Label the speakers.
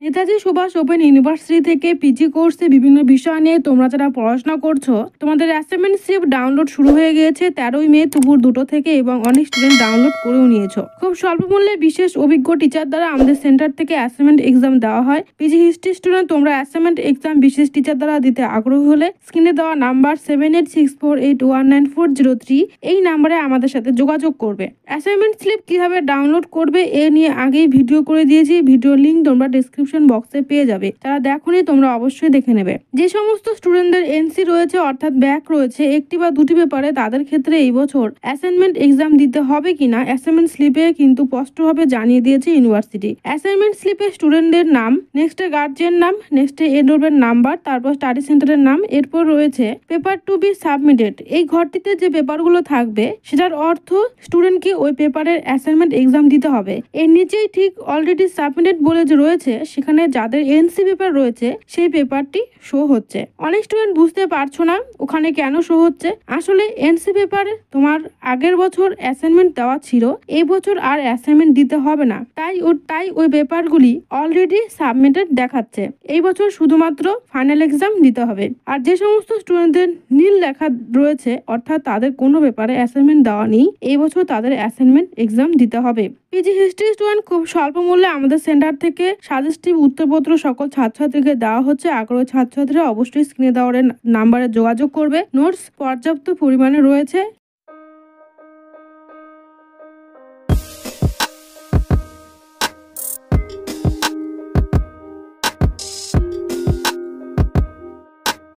Speaker 1: Netaji Subhash open university থেকে PG কোর্সে বিভিন্ন বিষয় নিয়ে তোমরা যারা পড়াশোনা করছো তোমাদের অ্যাসাইনমেন্ট শিট ডাউনলোড শুরু হয়ে গিয়েছে 13ই মে দুপুর 2টো থেকে এবং অনেক স্টুডেন্ট ডাউনলোড করেও নিয়েছো। খুব স্বল্প মূল্যে বিশেষ অভিজ্ঞ টিচার দ্বারা আমাদের সেন্টার থেকে অ্যাসাইনমেন্ট এক্সাম দেওয়া হয়। পিজি হিস্ট্রি স্টুডেন্ট তোমরা অ্যাসাইনমেন্ট এক্সাম বিশেষ টিচার দ্বারা দিতে আগ্রহী হলে স্ক্রিনে দেওয়া নাম্বার 7864819403 এই নাম্বারে আমাদের সাথে যোগাযোগ করবে। অ্যাসাইনমেন্ট স্লিপ কিভাবে ডাউনলোড করবে এ নিয়ে আগেই ভিডিও করে দিয়েছি, ভিডিও লিংক তোমরা ডেসক্রিপশন বক্সে পেয়ে যাবে, যারা দেখোনি তোমরা অবশ্যই দেখে নেবে। যে সমস্ত স্টুডেন্টদের এনসি রয়েছে অর্থাৎ ব্যাক রয়েছে একটি বা দুটি পেপারে তাদের ক্ষেত্রে এই বছর অ্যাসাইনমেন্ট এক্সাম দিতে হবে কিনা অ্যাসাইনমেন্ট স্লিপে কিন্তু স্পষ্টভাবে জানিয়ে দিয়েছে ইউনিভার্সিটি। অ্যাসাইনমেন্ট স্লিপে স্টুডেন্টদের নাম, নেক্সটে গার্জিয়ান নাম, নেক্সটে এনরোলমেন্ট নাম্বার, তারপর স্টাডি সেন্টারের নাম, এরপর রয়েছে পেপার টু বি সাবমিটেড। এই ঘরটিতে যে পেপারগুলো থাকবে সেটার অর্থ স্টুডেন্টকে ওই পেপারের অ্যাসাইনমেন্ট এক্সাম দিতে হবে। এর নিচেই ঠিক অলরেডি সাবমিটেড বলে যে রয়েছে সেখানে যাদের এনসি পেপার রয়েছে সেই পেপারটি শো হচ্ছে। অনেক স্টুডেন্ট বুঝতে পারছো না ওখানে কেন শো হচ্ছে। আসলে এনসি পেপারে তোমার আগের বছর অ্যাসাইনমেন্ট দেওয়া ছিল, এই বছর আর অ্যাসাইনমেন্ট দিতে হবে না, তাই ওই পেপারগুলি অলরেডি সাবমিটেড দেখাচ্ছে। এই বছর শুধুমাত্র ফাইনাল এক্সাম দিতে হবে। আর যে সমস্ত স্টুডেন্টদের নীল লেখা রয়েছে অর্থাৎ তাদের কোনো পেপারে অ্যাসাইনমেন্ট দেওয়া নেই, এই বছর তাদের অ্যাসাইনমেন্ট এক্সাম দিতে হবে। পিজি হিস্ট্রি স্টুডেন্ট খুব স্বল্প মূল্যে আমাদের সেন্টার থেকে সাজেস্টিভ উত্তরপত্র সকল ছাত্রছাত্রীকে দেওয়া হচ্ছে। আগ্রহী ছাত্রছাত্রীরা অবশ্যই স্ক্রিনে দেওয়া নাম্বারে যোগাযোগ করবে। নোটস পর্যাপ্ত পরিমাণে রয়েছে।